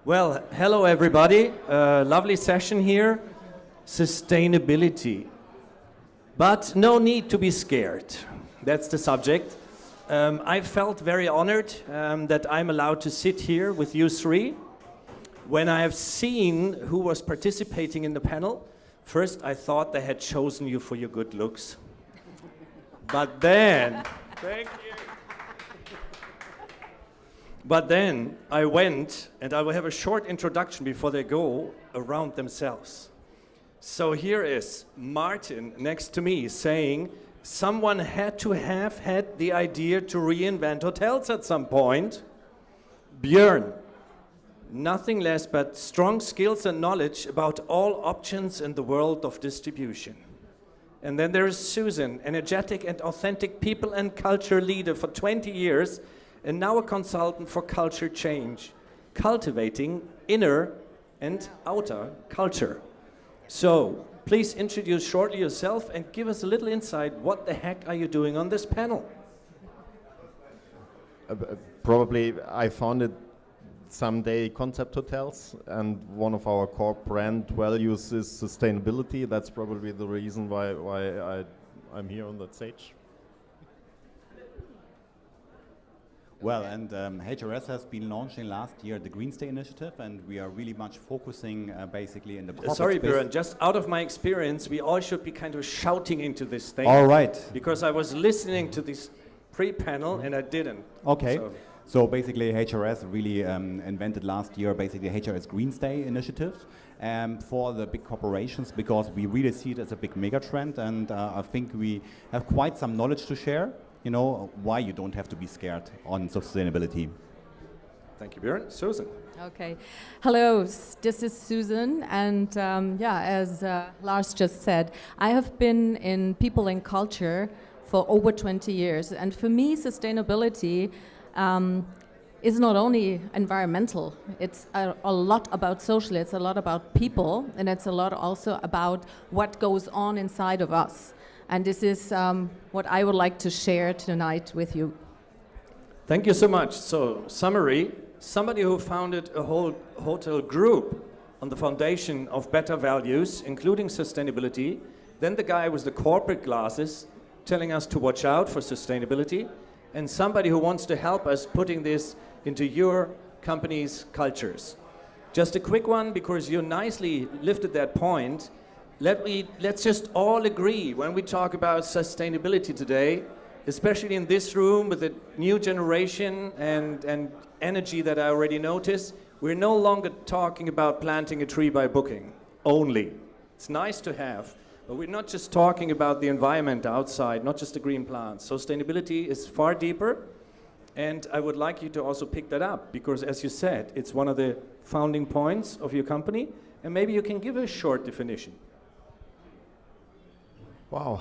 Well, hello everybody. Lovely session here. Sustainability. But no need to be scared. That's the subject. I felt very honored that I'm allowed to sit here with you three. When I have seen who was participating in the panel, first I thought they had chosen you for your good looks. But then, thank you. But then I went, and I will have a short introduction before they go around themselves. So here is Martin next to me saying someone had to have had the idea to reinvent hotels at some point. Björn, nothing less but strong skills and knowledge about all options in the world of distribution. And then there is Susan, energetic and authentic people and culture leader for 20 years, and now a consultant for culture change, cultivating inner and outer culture. So, please introduce shortly yourself and give us a little insight. What the heck are you doing on this panel? Probably I founded someday Koncept hotels, and one of our core brand values is sustainability. That's probably the reason why I'm here on that stage. Well, and HRS has been launching last year the Green Stay initiative, and we are really much focusing basically in the corporate Sorry, space. Björn, just out of my experience, we all should be kind of shouting into this thing. All right. Because I was listening to this pre-panel and I didn't. Okay. So basically HRS really invented last year basically HRS Green Stay initiative for the big corporations, because we really see it as a big mega trend, and I think we have quite some knowledge to share. You know, why you don't have to be scared on sustainability. Thank you, Björn. Susan. Okay. Hello, this is Susan, and as Lars just said, I have been in people and culture for over 20 years, and for me, sustainability is not only environmental, it's a lot about social, it's a lot about people, and it's a lot also about what goes on inside of us. And this is what I would like to share tonight with you. Thank you so much. So, summary, somebody who founded a whole hotel group on the foundation of better values, including sustainability, then the guy with the corporate glasses telling us to watch out for sustainability, and somebody who wants to help us putting this into your company's cultures. Just a quick one, because you nicely lifted that point. Let's just all agree when we talk about sustainability today, especially in this room with the new generation and energy that I already noticed, we're no longer talking about planting a tree by booking only. It's nice to have, but we're not just talking about the environment outside, not just the green plants. Sustainability is far deeper, and I would like you to also pick that up, because as you said, it's one of the founding points of your company, and maybe you can give a short definition. Wow.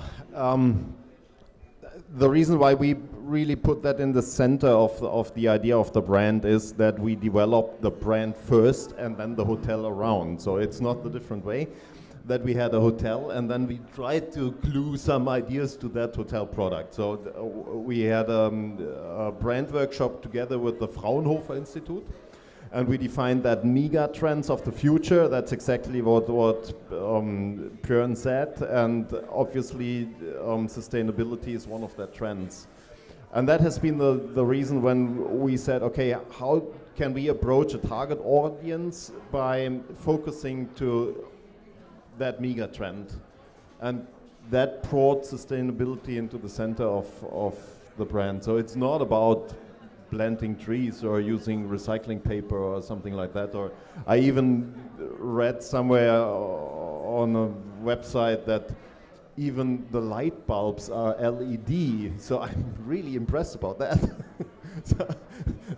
The reason why we really put that in the center of the idea of the brand is that we develop the brand first and then the hotel around. So it's not the different way that we had a hotel and then we tried to glue some ideas to that hotel product. So we had a brand workshop together with the Fraunhofer Institute. And we defined that mega trends of the future. That's exactly what Björn said. And obviously, sustainability is one of the trends. And that has been the reason when we said, okay, how can we approach a target audience by focusing to that mega trend? And that brought sustainability into the center of the brand. So it's not about planting trees or using recycling paper or something like that. Or I even read somewhere on a website that even the light bulbs are LED. So I'm really impressed about that. So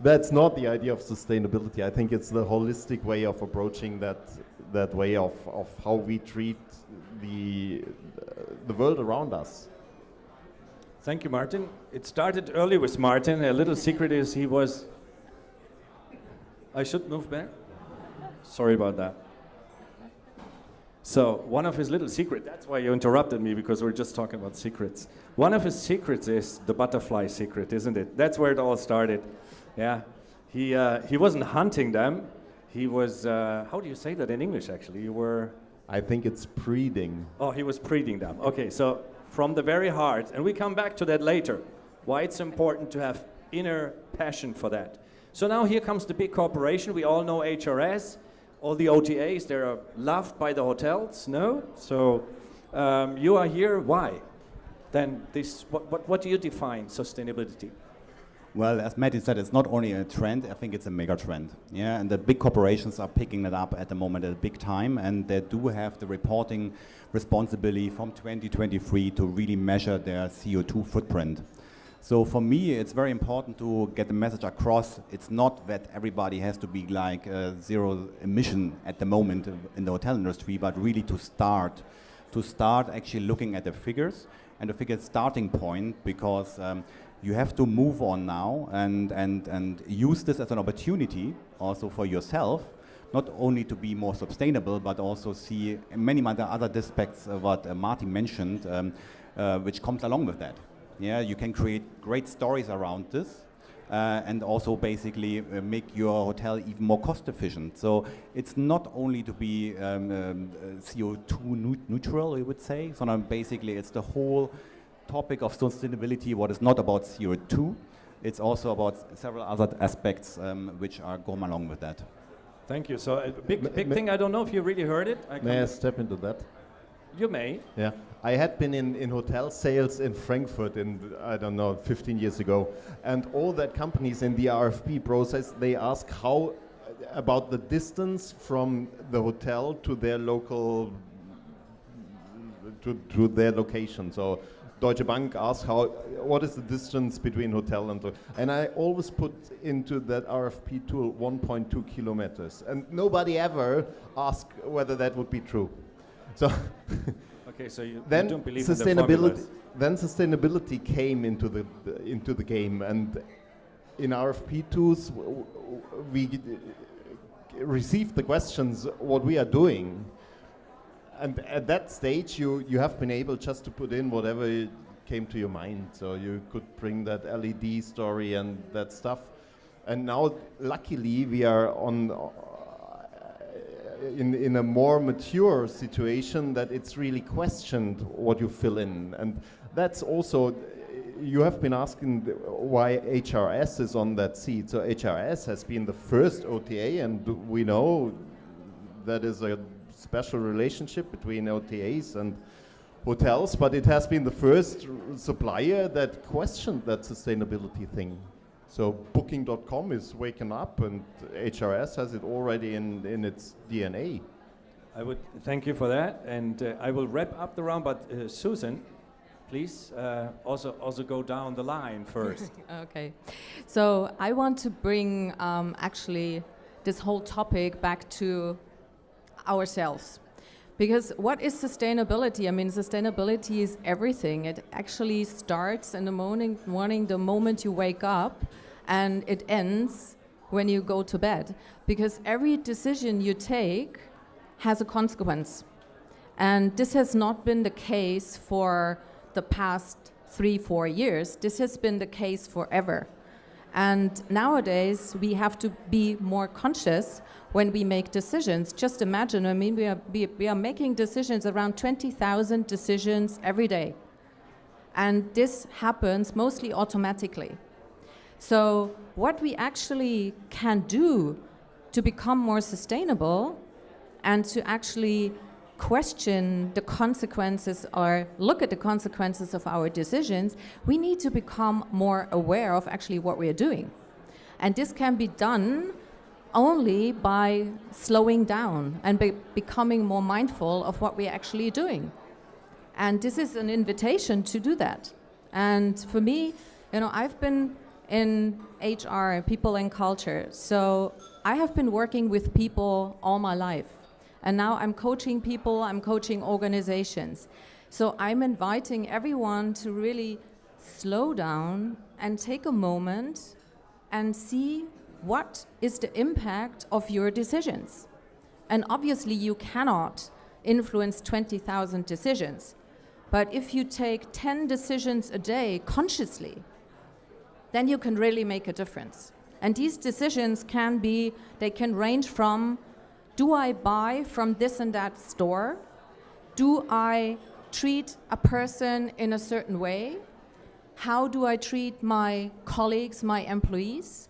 that's not the idea of sustainability. I think it's the holistic way of approaching that way of how we treat the world around us. Thank you, Martin. It started early with Martin. A little secret is he was... I should move back? Sorry about that. So one of his little secrets, that's why you interrupted me, because we're just talking about secrets. One of his secrets is the butterfly secret, isn't it? That's where it all started. Yeah. He wasn't hunting them. He was, how do you say that in English actually? You were... I think it's breeding. Oh, he was breeding them. Okay, so from the very heart, and we come back to that later, why it's important to have inner passion for that. So now here comes the big corporation. We all know HRS, all the OTAs, they're loved by the hotels, no? So you are here, why? Then this, what do you define sustainability? Well, as Matty said, it's not only a trend, I think it's a mega trend. Yeah, and the big corporations are picking it up at the moment at a big time, and they do have the reporting responsibility from 2023 to really measure their CO2 footprint. So for me, it's very important to get the message across. It's not that everybody has to be like zero emission at the moment in the hotel industry, but really to start actually looking at the figures and the figure starting point, because you have to move on now and use this as an opportunity also for yourself, not only to be more sustainable, but also see many other aspects of what Martin mentioned, which comes along with that. Yeah, you can create great stories around this, and also basically make your hotel even more cost efficient. So it's not only to be CO2 neutral, we would say. So basically it's the whole topic of sustainability, what is not about CO2. It's also about several other aspects which are going along with that. Thank you. So a big thing, I don't know if you really heard it. May I step into that? You may. Yeah, I had been in hotel sales in Frankfurt I don't know, 15 years ago. And all that companies in the RFP process, they ask how about the distance from the hotel to their local, to their location. So Deutsche Bank asks what is the distance between hotel and I always put into that RFP tool 1.2 kilometers. And nobody ever asked whether that would be true. So okay, so you then don't believe in the formulas. Then sustainability came into the game, and in RFP tools we received the questions what we are doing, and at that stage you have been able just to put in whatever came to your mind. So you could bring that LED story and that stuff, and now luckily we are in a more mature situation that it's really questioned what you fill in. And that's also, you have been asking why HRS is on that seat. So HRS has been the first OTA, and we know that is a special relationship between OTAs and hotels, but it has been the first supplier that questioned that sustainability thing. So Booking.com is waking up, and HRS has it already in its DNA. I would thank you for that, and I will wrap up the round. But Susan, please also go down the line first. Okay, so I want to bring actually this whole topic back to ourselves. Because what is sustainability? I mean, sustainability is everything. It actually starts in the morning the moment you wake up, and it ends when you go to bed. Because every decision you take has a consequence. And this has not been the case for the past 3-4 years. This has been the case forever. And nowadays, we have to be more conscious when we make decisions. Just imagine, I mean, we are making decisions, around 20,000 decisions every day. And this happens mostly automatically. So what we actually can do to become more sustainable and to actually question the consequences or look at the consequences of our decisions, we need to become more aware of actually what we are doing. And this can be done only by slowing down and becoming more mindful of what we're actually doing. And this is an invitation to do that. And for me, you know, I've been in HR, people and culture, so I have been working with people all my life. And now I'm coaching people, I'm coaching organizations. So I'm inviting everyone to really slow down and take a moment and see what is the impact of your decisions. And obviously you cannot influence 20,000 decisions. But if you take 10 decisions a day consciously, then you can really make a difference. And these decisions they can range from, do I buy from this and that store? Do I treat a person in a certain way? How do I treat my colleagues, my employees?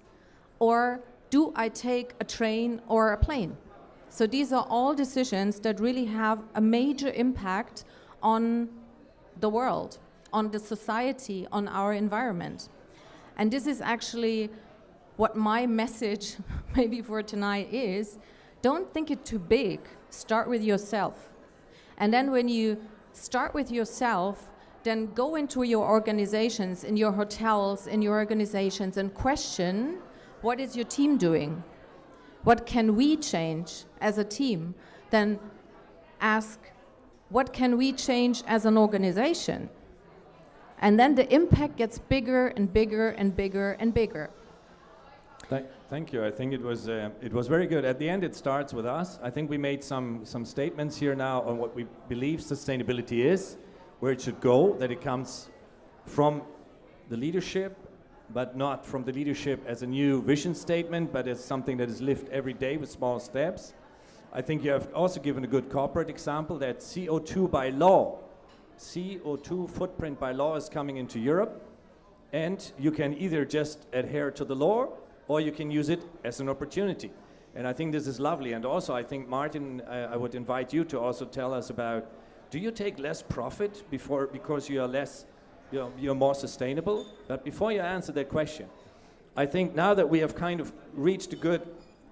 Or do I take a train or a plane? So these are all decisions that really have a major impact on the world, on the society, on our environment. And this is actually what my message maybe for tonight is. Don't think it too big. Start with yourself. And then when you start with yourself, then go into your organizations, in your hotels, in your organizations, and question, what is your team doing? What can we change as a team? Then ask, what can we change as an organization? And then the impact gets bigger and bigger and bigger and bigger. Thank you. I think it was very good. At the end, it starts with us. I think we made some statements here now on what we believe sustainability is, where it should go, that it comes from the leadership, but not from the leadership as a new vision statement, but as something that is lived every day with small steps. I think you have also given a good corporate example that CO2 by law, CO2 footprint by law is coming into Europe, and you can either just adhere to the law or you can use it as an opportunity. And I think this is lovely. And also I think, Martin, I would invite you to also tell us about, do you take less profit because you are less, you're more sustainable? But before you answer that question, I think now that we have kind of reached a good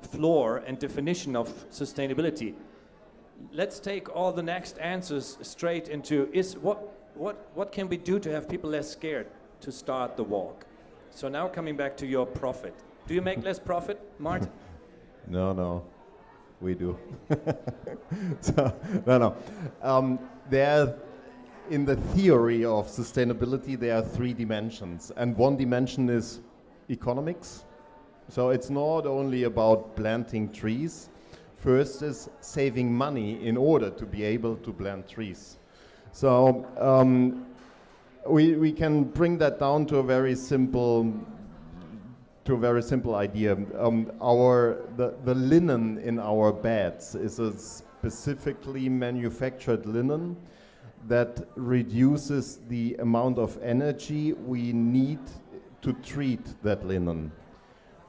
floor and definition of sustainability, let's take all the next answers straight into what can we do to have people less scared to start the walk? So now coming back to your profit. Do you make less profit, Martin? No, we do. In the theory of sustainability, there are 3 dimensions, and one dimension is economics. So it's not only about planting trees. First is saving money in order to be able to plant trees. So we can bring that down to a very simple idea. The linen in our beds is a specifically manufactured linen that reduces the amount of energy we need to treat that linen.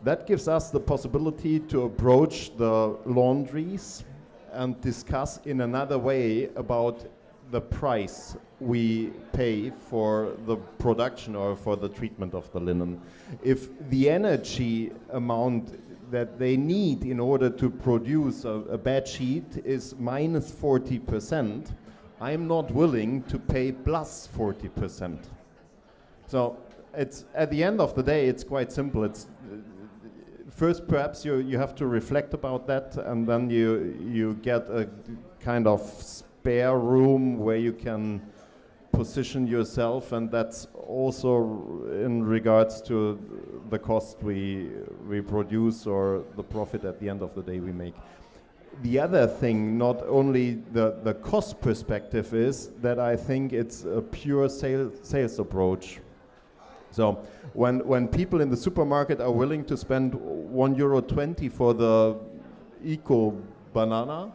That gives us the possibility to approach the laundries and discuss in another way about the price we pay for the production or for the treatment of the linen. If the energy amount that they need in order to produce a bed sheet is minus 40%, I'm not willing to pay plus 40%. So it's at the end of the day, it's quite simple. It's first, perhaps you have to reflect about that, and then you get a kind of spare room where you can position yourself, and that's also in regards to the cost we produce or the profit at the end of the day we make. The other thing, not only the cost perspective, is that I think it's a pure sales approach. So when people in the supermarket are willing to spend €1.20 for the eco banana,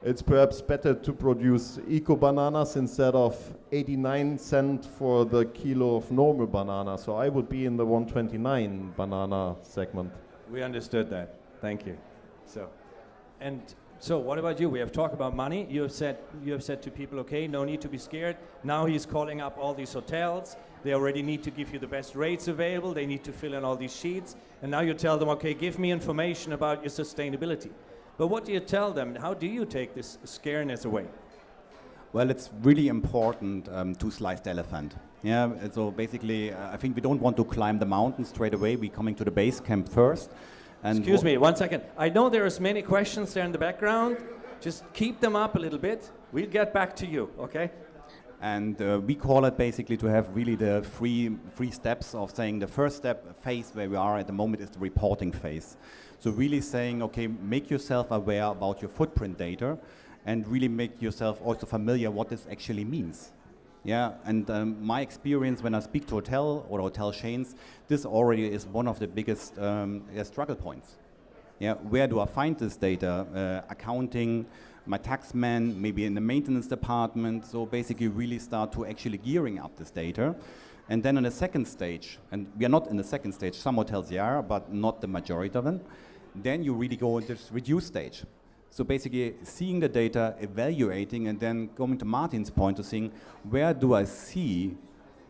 it's perhaps better to produce eco bananas instead of 89 cents for the kilo of normal banana. So I would be in the 129 banana segment. We understood that. Thank you. So what about you? We have talked about money. You have said to people, okay, no need to be scared. Now he's calling up all these hotels. They already need to give you the best rates available. They need to fill in all these sheets. And now you tell them, okay, give me information about your sustainability. But what do you tell them? How do you take this scareness away? Well, it's really important to slice the elephant. Yeah, so basically, I think we don't want to climb the mountain straight away. We're coming to the base camp first. And excuse me, 1 second. I know there's many questions there in the background. Just keep them up a little bit. We'll get back to you, okay? And we call it basically to have really the three steps of saying the first phase where we are at the moment is the reporting phase. So really saying, okay, make yourself aware about your footprint data and really make yourself also familiar what this actually means. Yeah, and my experience when I speak to hotel or hotel chains, this already is one of the biggest struggle points. Yeah, where do I find this data? Accounting, my taxman, maybe in the maintenance department. So basically really start to actually gearing up this data. And then on the second stage, and we are not in the second stage, some hotels are, but not the majority of them, then you really go into this reduced stage. So basically seeing the data, evaluating, and then going to Martin's point to saying, where do I see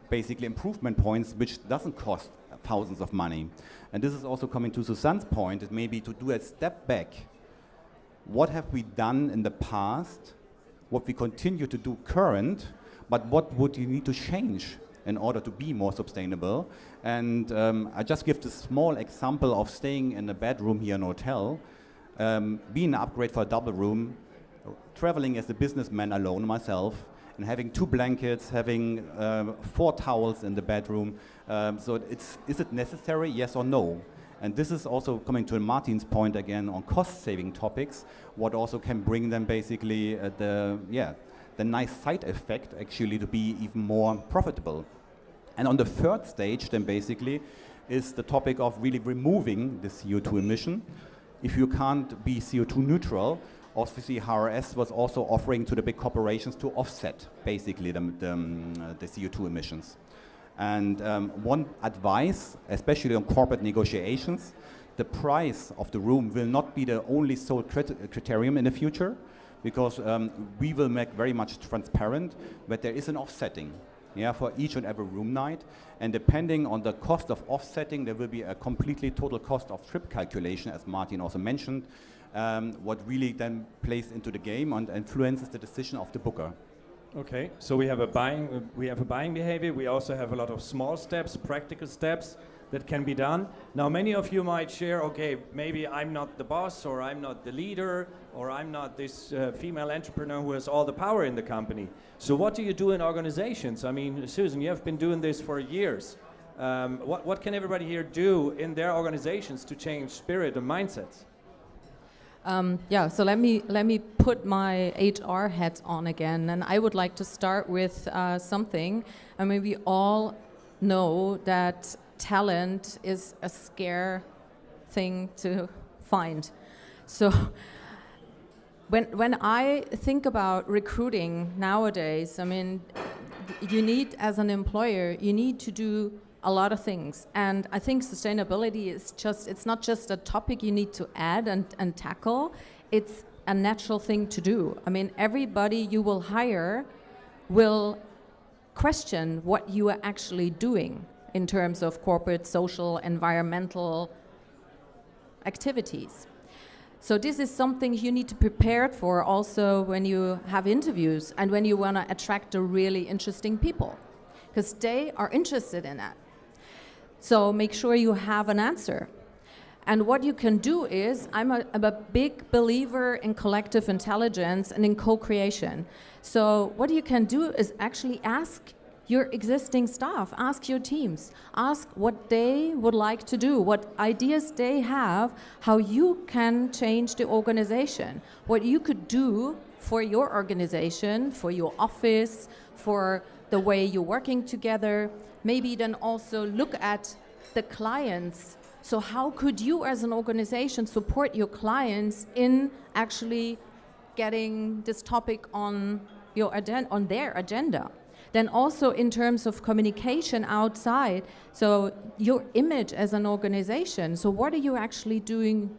basically improvement points which doesn't cost thousands of money? And this is also coming to Susanne's point, is maybe to do a step back. What have we done in the past? What we continue to do current, but what would you need to change in order to be more sustainable? And I just give this small example of staying in a bedroom here in a hotel, being an upgrade for a double room, traveling as a businessman alone myself, and having 2 blankets, having 4 towels in the bedroom. So is it necessary, yes or no? And this is also coming to Martin's point again on cost-saving topics, what also can bring them basically the nice side effect actually to be even more profitable. And on the third stage then basically is the topic of really removing the CO2 emission. If you can't be CO2 neutral, obviously HRS was also offering to the big corporations to offset basically the CO2 emissions. And one advice, especially on corporate negotiations, the price of the room will not be the only sole criterion in the future, because we will make very much transparent that there is an offsetting, yeah, for each and every room night. And depending on the cost of offsetting, there will be a completely total cost of trip calculation, as Martin also mentioned, what really then plays into the game and influences the decision of the booker. Okay, so we have a buying behavior. We also have a lot of small steps, practical steps that can be done. Now, many of you might share, okay, maybe I'm not the boss, or I'm not the leader, or I'm not this female entrepreneur who has all the power in the company. So what do you do in organizations? I mean, Susan, you have been doing this for years. What can everybody here do in their organizations to change spirit and mindsets? So let me put my HR hat on again, and I would like to start with something. I mean, we all know that talent is a scarce thing to find. So when I think about recruiting nowadays, I mean, you need, as an employer, you need to do a lot of things. And I think sustainability is it's not just a topic you need to add and tackle, it's a natural thing to do. I mean, everybody you will hire will question what you are actually doing in terms of corporate, social, environmental activities. So this is something you need to prepare for also when you have interviews and when you want to attract the really interesting people, because they are interested in that. So make sure you have an answer. And what you can do is, I'm a big believer in collective intelligence and in co-creation. So what you can do is actually ask your existing staff, ask your teams, ask what they would like to do, what ideas they have, how you can change the organization, what you could do for your organization, for your office, for the way you're working together. Maybe then also look at the clients. So how could you as an organization support your clients in actually getting this topic on their agenda? Then also in terms of communication outside, so your image as an organization, so what are you actually doing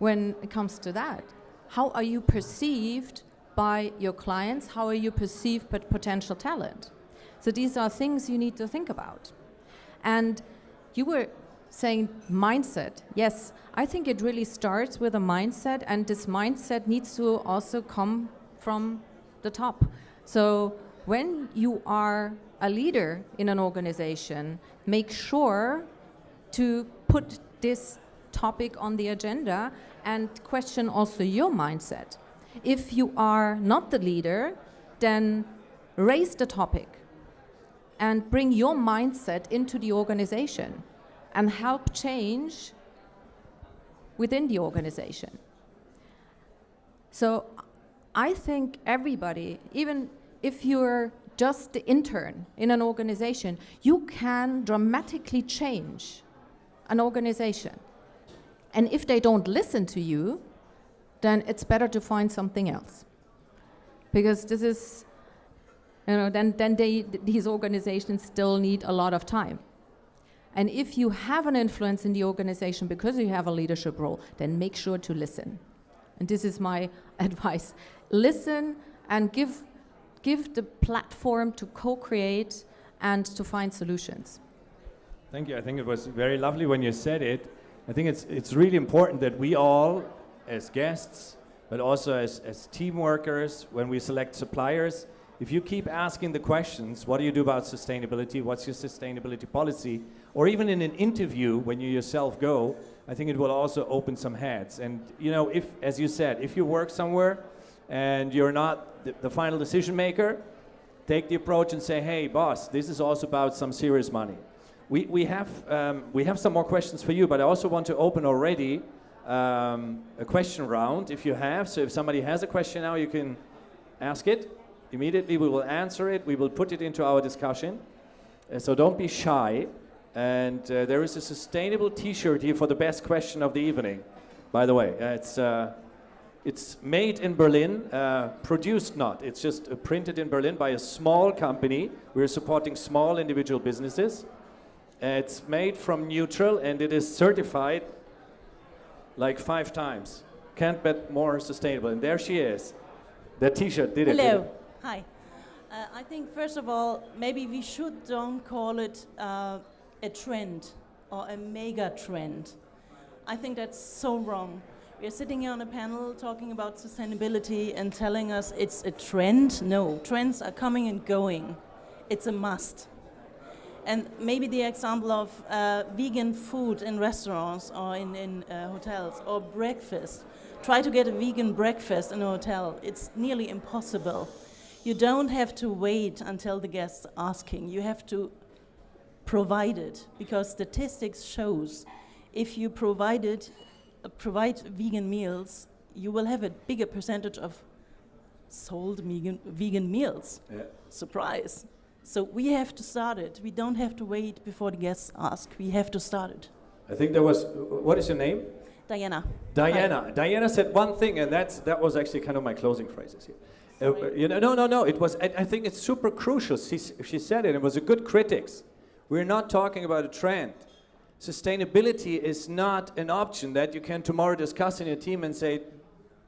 when it comes to that? How are you perceived by your clients? How are you perceived by potential talent? So these are things you need to think about. And you were saying mindset. Yes, I think it really starts with a mindset, and this mindset needs to also come from the top. So when you are a leader in an organization, make sure to put this topic on the agenda and question also your mindset. If you are not the leader, then raise the topic and bring your mindset into the organization and help change within the organization. So I think everybody, even if you're just the intern in an organization, you can dramatically change an organization. And if they don't listen to you, then it's better to find something else. Because this is, then these organizations still need a lot of time. And if you have an influence in the organization because you have a leadership role, then make sure to listen. And this is my advice. Listen and give the platform to co-create and to find solutions. Thank you. I think it was very lovely when you said it. I think it's really important that we all, as guests, but also as team workers, when we select suppliers, if you keep asking the questions, what do you do about sustainability? What's your sustainability policy? Or even in an interview, when you yourself go, I think it will also open some heads. And if, as you said, if you work somewhere and you're not the final decision maker, take the approach and say, hey, boss, this is also about some serious money. We have some more questions for you, but I also want to open already a question round if you have. So if somebody has a question now, you can ask it. Immediately we will answer it. We will put it into our discussion. So don't be shy. And there is a sustainable T-shirt here for the best question of the evening. By the way, it's made in Berlin, produced not. It's just printed in Berlin by a small company. We're supporting small individual businesses. It's made from neutral and it is certified like 5 times. Can't bet more sustainable. And there she is. That T-shirt did it. Hello. Hi. I think first of all, maybe we don't call it a trend or a mega trend. I think that's so wrong. We're sitting here on a panel talking about sustainability and telling us it's a trend. No, trends are coming and going. It's a must. And maybe the example of vegan food in restaurants or in hotels, or breakfast. Try to get a vegan breakfast in a hotel. It's nearly impossible. You don't have to wait until the guest's asking. You have to provide it, because statistics shows if you provide vegan meals, you will have a bigger percentage of sold vegan meals. Yeah. Surprise. So we have to start it. We don't have to wait before the guests ask. We have to start it. I think there was, what is your name? Diana. Diana. Hi. Diana said one thing, and that was actually kind of my closing phrases here. No. It was. I think it's super crucial. She said it. It was a good critics. We're not talking about a trend. Sustainability is not an option that you can tomorrow discuss in your team and say,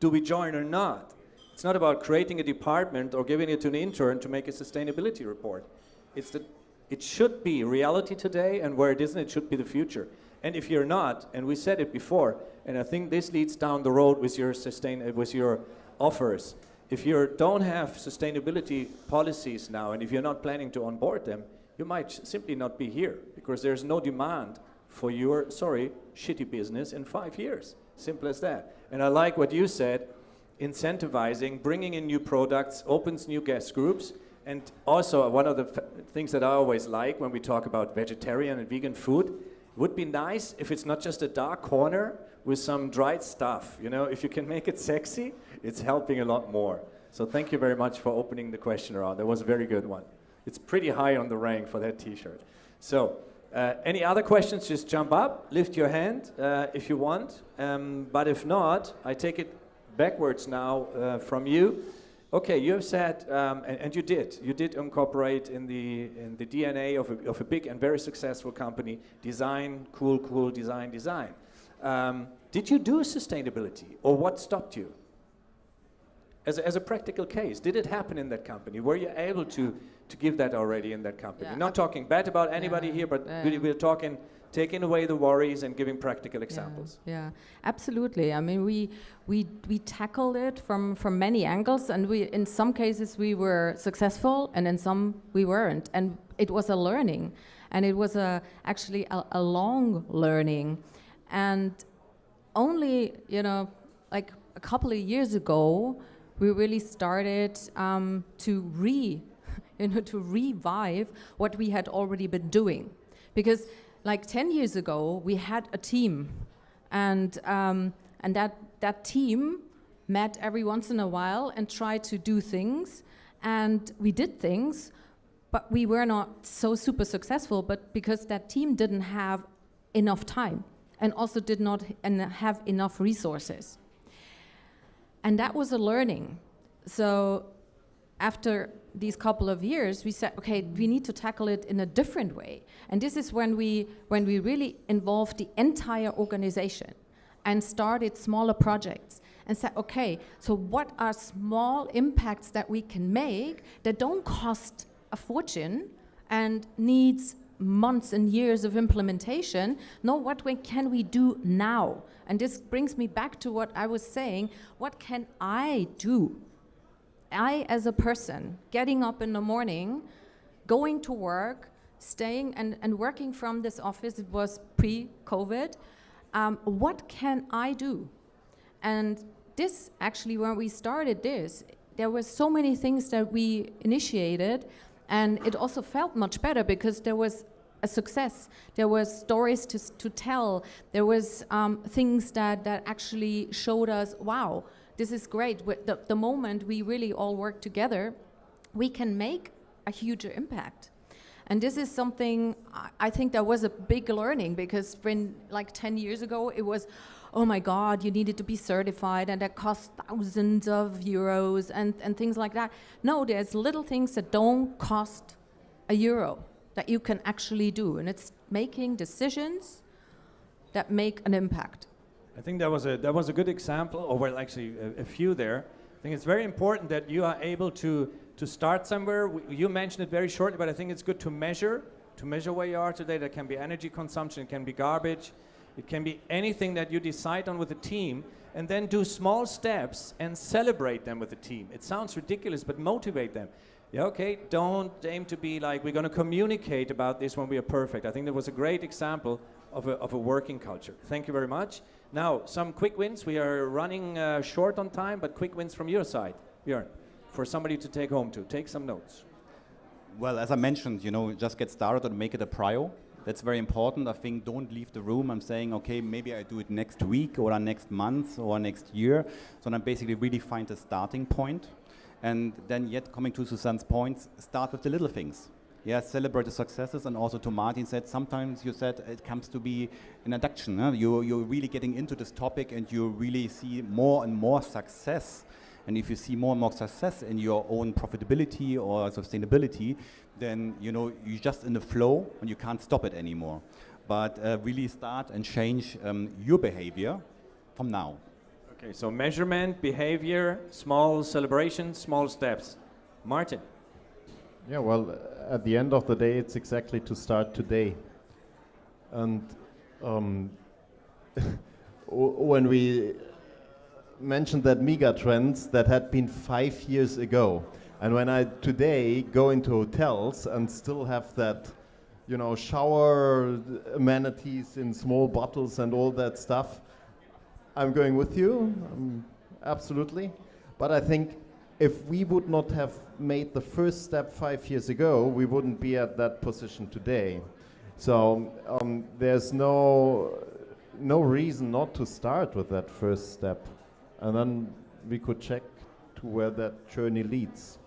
do we join or not? It's not about creating a department or giving it to an intern to make a sustainability report. It should be reality today, and where it isn't, it should be the future. And if you're not, and we said it before, and I think this leads down the road with your offers. If you don't have sustainability policies now, and if you're not planning to onboard them, you might simply not be here, because there's no demand for your, shitty business in 5 years. Simple as that. And I like what you said, incentivizing, bringing in new products, opens new guest groups. And also, one of the things that I always like when we talk about vegetarian and vegan food, it would be nice if it's not just a dark corner with some dried stuff. If you can make it sexy, it's helping a lot more. So thank you very much for opening the question around. That was a very good one. It's pretty high on the rank for that T-shirt. So, any other questions, just jump up, lift your hand if you want. But if not, I take it backwards now from you. Okay, you have said, and you did incorporate in the DNA of a big and very successful company, design, cool, design. Did you do sustainability, or what stopped you? As a practical case, did it happen in that company? Were you able to give that already in that company? Yeah. Not talking bad about anybody here, but we're talking taking away the worries and giving practical examples. Yeah, absolutely. I mean, we tackled it from many angles, and in some cases we were successful, and in some we weren't. And it was a learning, and it was actually a long learning. And only, like a couple of years ago, we really started to revive what we had already been doing. Because like 10 years ago, we had a team, and that team met every once in a while and tried to do things. and we did things, but we were not so super successful, but because that team didn't have enough time and also did not have enough resources. And that was a learning. So after these couple of years, we said, okay, we need to tackle it in a different way. And this is when we really involved the entire organization and started smaller projects and said, okay, so what are small impacts that we can make that don't cost a fortune and needs months and years of implementation? No, what can we do now? And this brings me back to what I was saying. What can I do? I, as a person, getting up in the morning, going to work, staying and working from this office, it was pre-COVID, what can I do? And this, actually, when we started this, there were so many things that we initiated, and it also felt much better because there was a success. There were stories to tell. There was things that actually showed us, wow, this is great. The moment we really all work together, we can make a huger impact. And this is something I think that was a big learning, because when like 10 years ago it was, oh my God, you needed to be certified and that cost thousands of euros and things like that. No, there's little things that don't cost €1 that you can actually do, and it's making decisions that make an impact. I think that was a good example, or well, actually a few there. I think it's very important that you are able to start somewhere. You mentioned it very shortly, but I think it's good to measure where you are today. That can be energy consumption, it can be garbage, it can be anything that you decide on with the team, and then do small steps and celebrate them with the team. It sounds ridiculous, but motivate them. Yeah, okay, don't aim to be like, we're going to communicate about this when we are perfect. I think that was a great example of a working culture. Thank you very much. Now, some quick wins. We are running short on time, but quick wins from your side, Björn, for somebody to take home to. Take some notes. Well, as I mentioned, just get started and make it a prio. That's very important. I think don't leave the room. I'm saying, okay, maybe I do it next week or next month or next year. So then basically really find a starting point. And then yet coming to Susanne's points, start with the little things. Yeah, celebrate the successes, and also to Martin said, sometimes you said it comes to be an addiction. Huh? You're really getting into this topic and you really see more and more success. And if you see more and more success in your own profitability or sustainability, then you're just in the flow and you can't stop it anymore. But really start and change your behavior from now. Okay, so measurement, behavior, small celebrations, small steps. Martin. Yeah, well, at the end of the day, it's exactly to start today. And when we mentioned that mega trends, that had been 5 years ago. And when I today go into hotels and still have that, shower amenities in small bottles and all that stuff, I'm going with you, absolutely. But I think if we would not have made the first step 5 years ago, we wouldn't be at that position today. So there's no reason not to start with that first step. And then we could check to where that journey leads.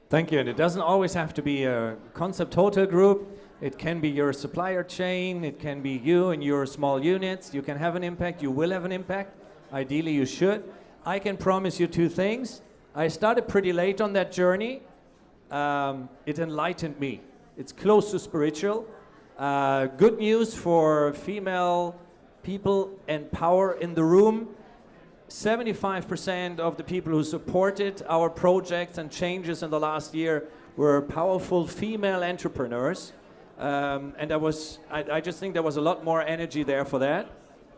Thank you. And it doesn't always have to be a Koncept hotel group. It can be your supplier chain. It can be you and your small units. You can have an impact. You will have an impact. Ideally, you should. I can promise you 2 things. I started pretty late on that journey. It enlightened me. It's close to spiritual. Good news for female people and power in the room. 75% of the people who supported our projects and changes in the last year were powerful female entrepreneurs. And I just think there was a lot more energy there for that.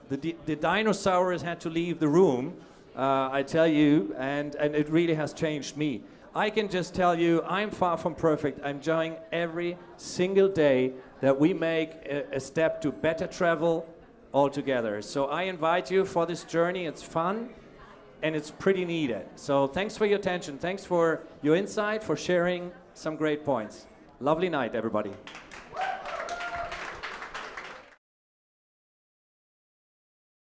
The dinosaurs had to leave the room, I tell you, and it really has changed me. I can just tell you, I'm far from perfect. I'm enjoying every single day that we make a step to better travel all together. So I invite you for this journey. It's fun and it's pretty needed. So thanks for your attention. Thanks for your insight, for sharing some great points. Lovely night, everybody.